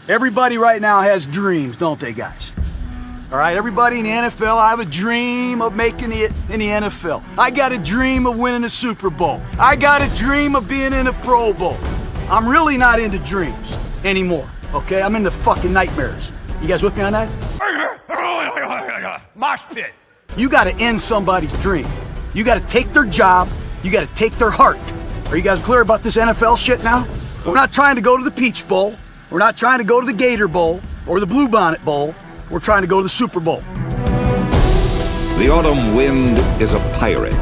Everybody right now has dreams, don't they, guys? All right, everybody in the NFL, I have a dream of making it in the NFL. I got a dream of winning a Super Bowl. I got a dream of being in a Pro Bowl. I'm really not into dreams anymore, okay? I'm into fucking nightmares. You guys with me on that? Mosh pit. You gotta end somebody's dream. You gotta take their job. You gotta take their heart. Are you guys clear about this NFL shit now? We're not trying to go to the Peach Bowl. We're not trying to go to the Gator Bowl or the Bluebonnet Bowl. We're trying to go to the Super Bowl. The autumn wind is a pirate,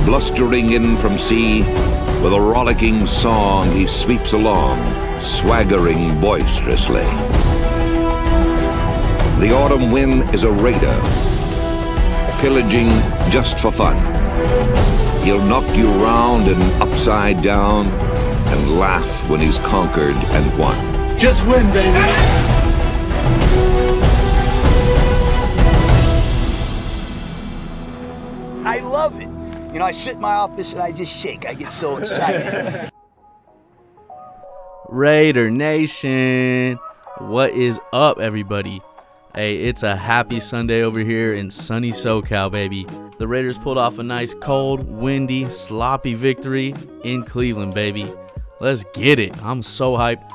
blustering in from sea. With a rollicking song, he sweeps along, swaggering boisterously. The autumn wind is a raider, pillaging just for fun. He'll knock you round and upside down and laugh when he's conquered and won. Just win, baby. I love it. You know, I sit in my office and I just shake. I get so excited. Raider Nation, what is up, everybody? Hey, it's a happy Sunday over here in sunny SoCal, baby. The Raiders pulled off a nice cold, windy, sloppy victory in Cleveland, baby. Let's get it. I'm so hyped.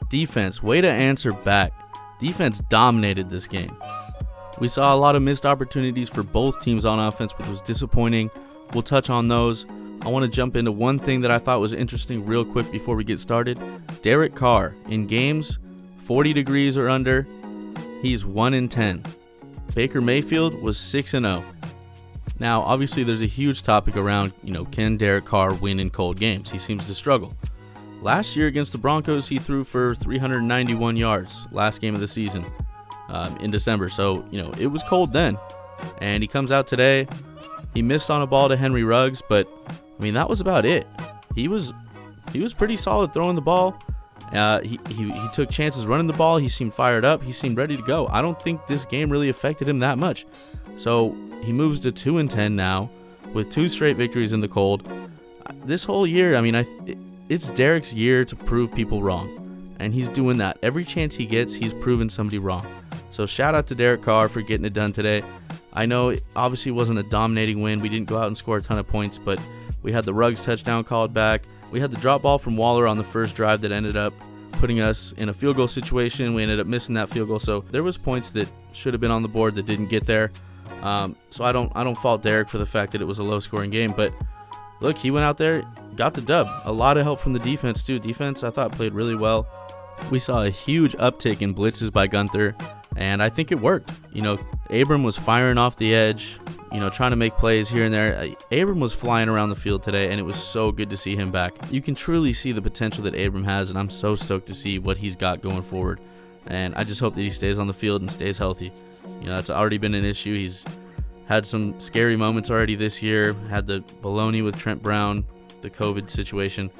Defense, way to answer back. Defense dominated this game. We saw a lot of missed opportunities for both teams on offense, which was disappointing. We'll touch on those. I want to jump into one thing that I thought was interesting real quick before we get started. Derek Carr, in games 40 degrees or under, he's 1-10. Baker Mayfield was 6-0. Now, obviously, there's a huge topic around, can Derek Carr win in cold games? He seems to struggle. Last year against the Broncos, he threw for 391 yards last game of the season in December. So, it was cold then. And he comes out today. He missed on a ball to Henry Ruggs, but, that was about it. He was pretty solid throwing the ball. He took chances running the ball. He seemed fired up. He seemed ready to go. I don't think this game really affected him that much. So he moves to 2-10 now with 2 straight victories in the cold. This whole year, it's Derek's year to prove people wrong. And he's doing that. Every chance he gets, he's proven somebody wrong. So shout out to Derek Carr for getting it done today. I know it obviously wasn't a dominating win. We didn't go out and score a ton of points, but we had the Ruggs touchdown called back. We had the drop ball from Waller on the first drive that ended up putting us in a field goal situation. We ended up missing that field goal. So there was points that should have been on the board that didn't get there. So I don't fault Derek for the fact that it was a low scoring game, but look, he went out there, got the dub. A lot of help from the defense too. Defense, I thought, played really well. We saw a huge uptick in blitzes by Gunther, and I think it worked. Abram was firing off the edge, trying to make plays here and there. Abram was flying around the field today, and it was so good to see him back. You can truly see the potential that Abram has, and I'm so stoked to see what he's got going forward. And I just hope that he stays on the field and stays healthy. That's already been an issue. He's had some scary moments already this year, had the baloney with Trent Brown, the COVID situation,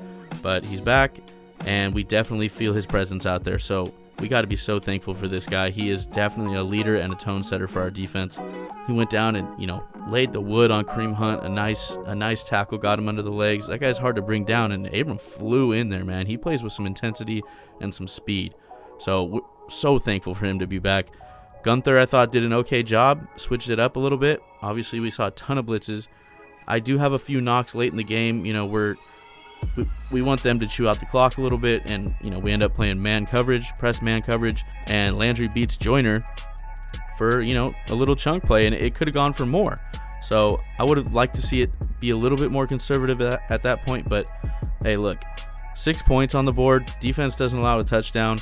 but he's back, and we definitely feel his presence out there. So we got to be so thankful for this guy. He is definitely a leader and a tone setter for our defense. He went down and, laid the wood on Kareem Hunt. A nice tackle, got him under the legs. That guy's hard to bring down, and Abram flew in there, man. He plays with some intensity and some speed. So we're so thankful for him to be back. Gunther, I thought, did an okay job, switched it up a little bit. Obviously, we saw a ton of blitzes. I do have a few knocks late in the game. We want them to chew out the clock a little bit, and we end up playing man coverage, press man coverage, and Landry beats Joyner for a little chunk play, and it could have gone for more. So I would have liked to see it be a little bit more conservative at that point, but hey, look, 6 points on the board, defense doesn't allow a touchdown.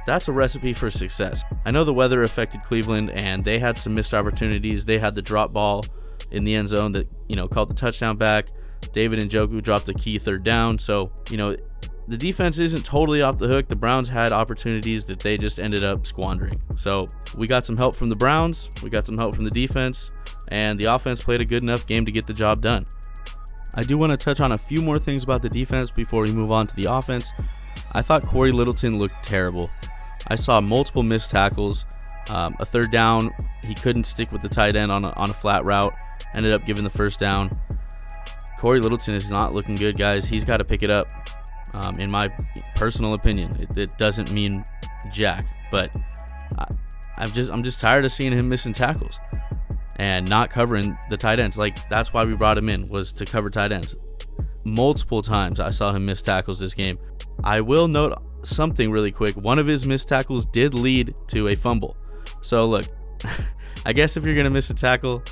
That's a recipe for success. I know the weather affected Cleveland, and they had some missed opportunities. They had the drop ball in the end zone that called the touchdown back. David Njoku dropped the key third down. So, the defense isn't totally off the hook. The Browns had opportunities that they just ended up squandering. So we got some help from the Browns. We got some help from the defense. And the offense played a good enough game to get the job done. I do want to touch on a few more things about the defense before we move on to the offense. I thought Corey Littleton looked terrible. I saw multiple missed tackles. A third down, he couldn't stick with the tight end on a flat route. Ended up giving the first down. Corey Littleton is not looking good, guys. He's got to pick it up. In my personal opinion, it doesn't mean jack, but I'm just tired of seeing him missing tackles and not covering the tight ends. Like, that's why we brought him in, was to cover tight ends. Multiple times I saw him miss tackles this game. I will note something really quick. One of his missed tackles did lead to a fumble. So look, I guess if you're going to miss a tackle,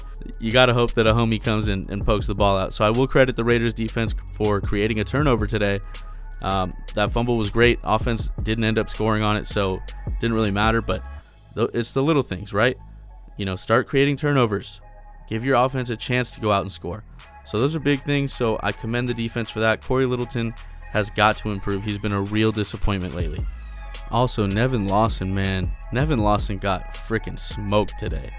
you got to hope that a homie comes in and pokes the ball out. So I will credit the Raiders defense for creating a turnover today. That fumble was great. Offense didn't end up scoring on it, so it didn't really matter, but it's the little things, right? Start creating turnovers. Give your offense a chance to go out and score. So those are big things, so I commend the defense for that. Corey Littleton has got to improve. He's been a real disappointment lately. Also, Nevin Lawson, man. Nevin Lawson got freaking smoked today.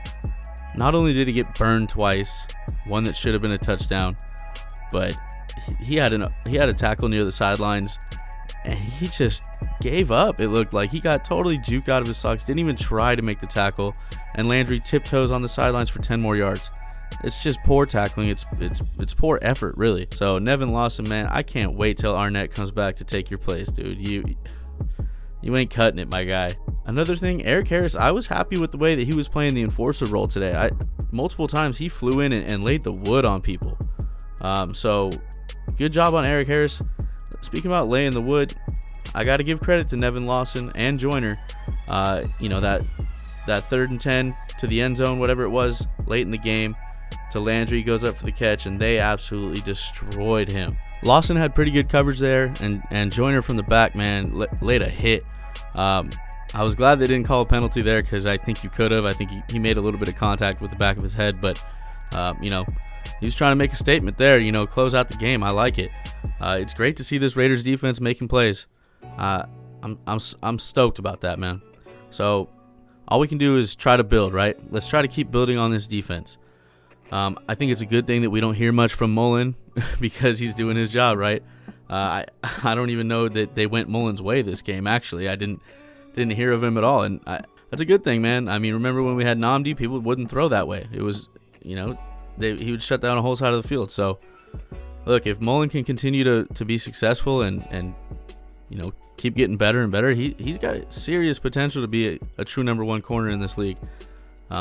Not only did he get burned twice, one that should have been a touchdown, but he had a tackle near the sidelines, and he just gave up. It looked like he got totally juked out of his socks, didn't even try to make the tackle, and Landry tiptoes on the sidelines for 10 more yards. It's just poor tackling. It's poor effort, really. So Nevin Lawson, man, I can't wait till Arnett comes back to take your place, dude. You ain't cutting it, my guy. Another thing, Eric Harris, I was happy with the way that he was playing the enforcer role today. Multiple times he flew in and laid the wood on people. So good job on Eric Harris. Speaking about laying the wood, I got to give credit to Nevin Lawson and Joyner. That 3rd and 10 to the end zone, whatever it was, late in the game, to Landry, goes up for the catch, and they absolutely destroyed him. Lawson had pretty good coverage there, and Joyner from the back, man, laid a hit. I was glad they didn't call a penalty there, because I think you could have. I think he made a little bit of contact with the back of his head, but he was trying to make a statement there, close out the game. I like it. It's great to see this Raiders defense making plays. I'm stoked about that, man. So all we can do is try to build, right? Let's try to keep building on this defense. I think it's a good thing that we don't hear much from Mullen because he's doing his job, right? I don't even know that they went Mullen's way this game. Actually, I didn't hear of him at all, and that's a good thing, man. I mean, remember when we had Nnamdi, people wouldn't throw that way. It was, he would shut down a whole side of the field. So, look, if Mullen can continue to be successful and keep getting better and better, he's got serious potential to be a true number one corner in this league.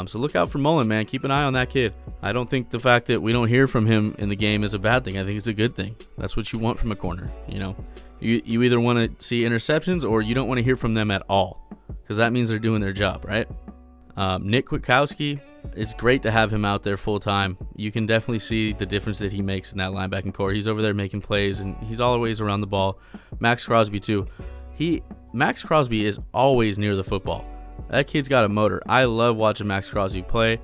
So look out for Mullen, man. Keep an eye on that kid. I don't think the fact that we don't hear from him in the game is a bad thing. I think it's a good thing. That's what you want from a corner. You either want to see interceptions or you don't want to hear from them at all, because that means they're doing their job, right? Nick Kwiatkowski, it's great to have him out there full time. You can definitely see the difference that he makes in that linebacking core. He's over there making plays, and he's always around the ball. Max Crosby too. Max Crosby is always near the football. That kid's got a motor. I love watching Max Crosby play.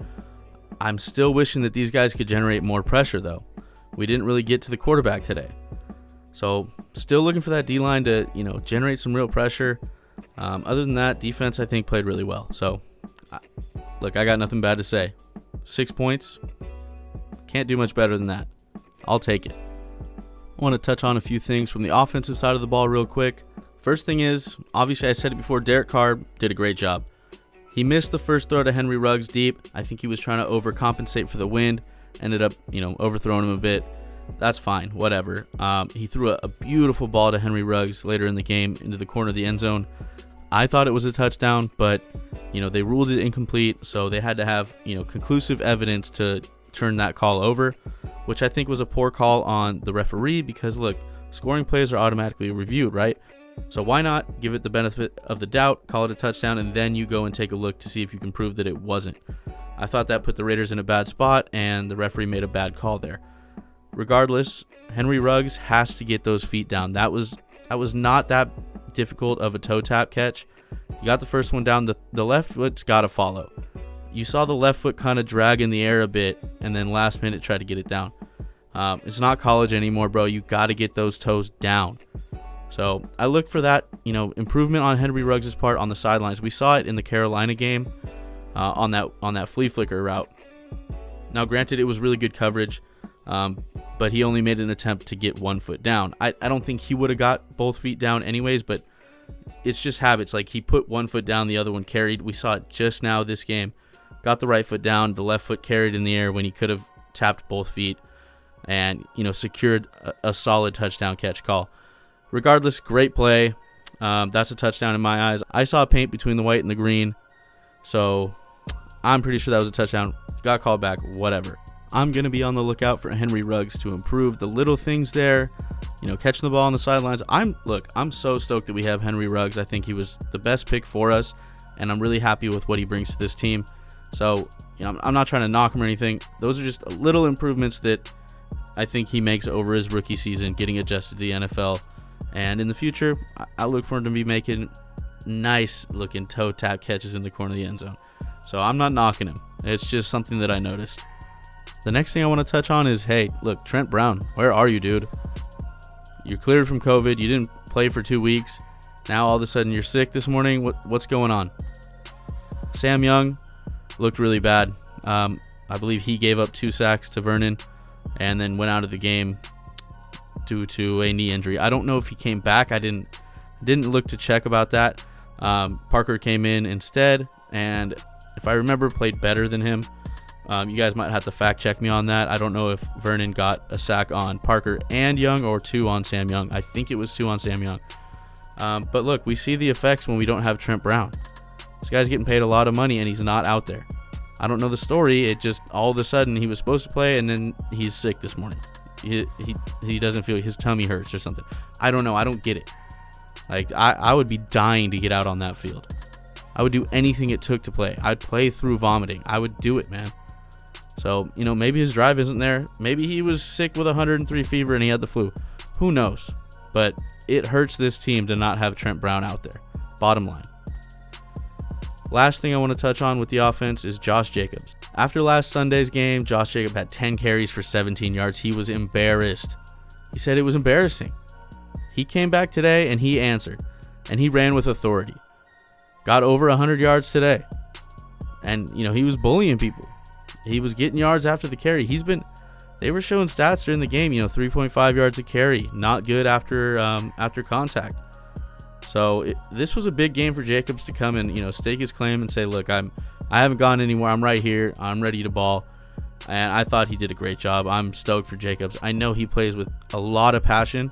I'm still wishing that these guys could generate more pressure, though. We didn't really get to the quarterback today. So still looking for that D-line to, generate some real pressure. Other than that, defense, I think, played really well. So, look, I got nothing bad to say. 6 points. Can't do much better than that. I'll take it. I want to touch on a few things from the offensive side of the ball real quick. First thing is, obviously I said it before, Derek Carr did a great job. He missed the first throw to Henry Ruggs deep. I think he was trying to overcompensate for the wind. Ended up, overthrowing him a bit. That's fine, whatever. He threw a beautiful ball to Henry Ruggs later in the game into the corner of the end zone. I thought it was a touchdown, but, they ruled it incomplete, so they had to have, conclusive evidence to turn that call over, which I think was a poor call on the referee because, look, scoring plays are automatically reviewed, right? So why not give it the benefit of the doubt, call it a touchdown, and then you go and take a look to see if you can prove that it wasn't. I thought that put the Raiders in a bad spot, and the referee made a bad call there. Regardless, Henry Ruggs has to get those feet down. That was not that difficult of a toe tap catch. You got the first one down. The left foot's got to follow. You saw the left foot kind of drag in the air a bit, and then last minute try to get it down. It's not college anymore, bro. You got to get those toes down. So I look for that, improvement on Henry Ruggs' part on the sidelines. We saw it in the Carolina game on that flea flicker route. Now, granted, it was really good coverage, but he only made an attempt to get 1 foot down. I don't think he would have got both feet down anyways, but it's just habits. Like, he put 1 foot down, the other one carried. We saw it just now this game. Got the right foot down, the left foot carried in the air when he could have tapped both feet and, secured a solid touchdown catch call. regardless, great play. That's a touchdown in my eyes. I saw paint between the white and the green, so I'm pretty sure that was a touchdown. Got called back, whatever. I'm going to be on the lookout for Henry Ruggs to improve the little things there, catching the ball on the sidelines. I'm so stoked that we have Henry Ruggs. I think he was the best pick for us, and I'm really happy with what he brings to this team. So, I'm not trying to knock him or anything. Those are just little improvements that I think he makes over his rookie season, getting adjusted to the NFL. And in the future, I look for him to be making nice-looking toe tap catches in the corner of the end zone. So I'm not knocking him. It's just something that I noticed. The next thing I want to touch on is, hey, look, Trent Brown, where are you, dude? You're cleared from COVID. You didn't play for 2 weeks. Now all of a sudden you're sick this morning. What's going on? Sam Young looked really bad. I believe he gave up 2 sacks to Vernon and then went out of the game due to a knee injury. I don't know if he came back. I didn't look to check about that. Parker came in instead, and if I remember, played better than him. You guys might have to fact check me on that. I don't know if Vernon got a sack on Parker and Young or 2 on Sam Young. I think it was 2 on Sam Young. But look, we see the effects when we don't have Trent Brown. This guy's getting paid a lot of money and he's not out there. I don't know the story. It just all of a sudden he was supposed to play and then he's sick this morning. He doesn't feel, his tummy hurts or something. I don't know. I don't get it. Like I would be dying to get out on that field. I would do anything it took to play. I'd play through vomiting. I would do it, man. So, maybe his drive isn't there. Maybe he was sick with 103 fever and he had the flu. Who knows? But it hurts this team to not have Trent Brown out there. Bottom line. Last thing I want to touch on with the offense is Josh Jacobs. After last Sunday's game, Josh Jacobs had 10 carries for 17 yards. He was embarrassed. He said it was embarrassing. He came back today and he answered. And he ran with authority. Got over 100 yards today. And, he was bullying people. He was getting yards after the carry. They were showing stats during the game, 3.5 yards a carry. Not good after contact. So this was a big game for Jacobs to come and, stake his claim and say, look, I haven't gone anywhere. I'm right here. I'm ready to ball. And I thought he did a great job. I'm stoked for Jacobs. I know he plays with a lot of passion,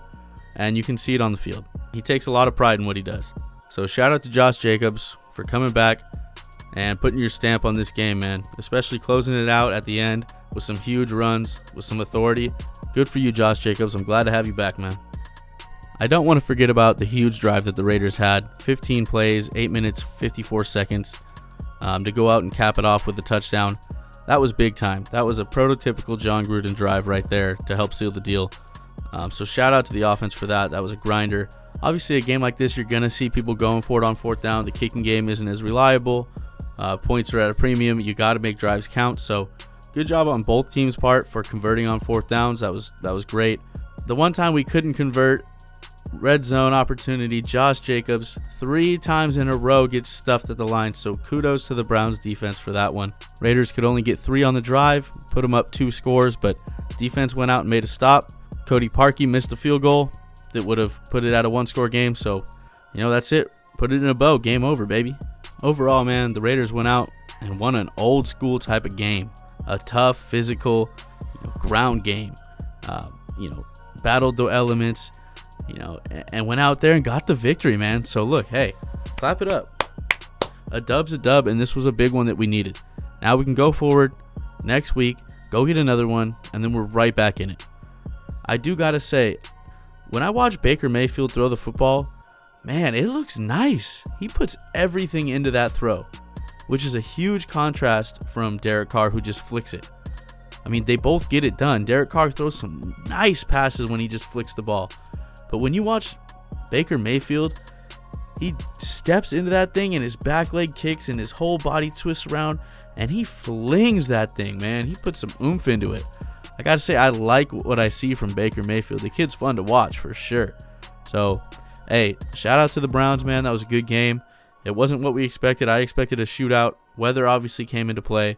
and you can see it on the field. He takes a lot of pride in what he does. So shout out to Josh Jacobs for coming back and putting your stamp on this game, man. Especially closing it out at the end with some huge runs, with some authority. Good for you, Josh Jacobs. I'm glad to have you back, man. I don't want to forget about the huge drive that the Raiders had. 15 plays, 8 minutes, 54 seconds to go out and cap it off with a touchdown. That was big time. That was a prototypical John Gruden drive right there to help seal the deal. So shout out to the offense for that. That was a grinder. Obviously, a game like this, you're going to see people going for it on 4th down. The kicking game isn't as reliable. Points are at a premium. You got to make drives count. So good job on both teams' part for converting on 4th downs. That was great. The one time we couldn't convert, red zone opportunity, Josh Jacobs 3 times in a row gets stuffed at the line. So kudos to the Browns defense for that one. Raiders could only get 3 on the drive, put them up 2 scores, but defense went out and made a stop. Cody Parkey missed a field goal that would have put it at a 1-score game. So, that's it. Put it in a bow. Game over, baby. Overall, man, the Raiders went out and won an old school type of game. A tough, physical, ground game. Battled the elements, and went out there and got the victory, man. So look, hey, clap it up. A dub's a dub, and this was a big one that we needed. Now we can go forward next week, go get another one, and then we're right back in it. I do got to say, when I watch Baker Mayfield throw the football, man, it looks nice. He puts everything into that throw, which is a huge contrast from Derek Carr, who just flicks it. I mean, they both get it done. Derek Carr throws some nice passes when he just flicks the ball. But when you watch Baker Mayfield, he steps into that thing and his back leg kicks and his whole body twists around and he flings that thing, man. He puts some oomph into it. I got to say, I like what I see from Baker Mayfield. The kid's fun to watch for sure. So, hey, shout out to the Browns, man. That was a good game. It wasn't what we expected. I expected a shootout. Weather obviously came into play,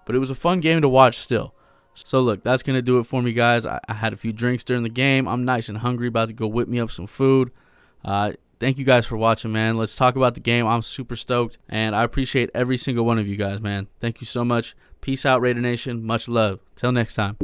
but it was a fun game to watch still. So, look, that's going to do it for me, guys. I had a few drinks during the game. I'm nice and hungry, about to go whip me up some food. Thank you guys for watching, man. Let's talk about the game. I'm super stoked, and I appreciate every single one of you guys, man. Thank you so much. Peace out, Raider Nation. Much love. Till next time.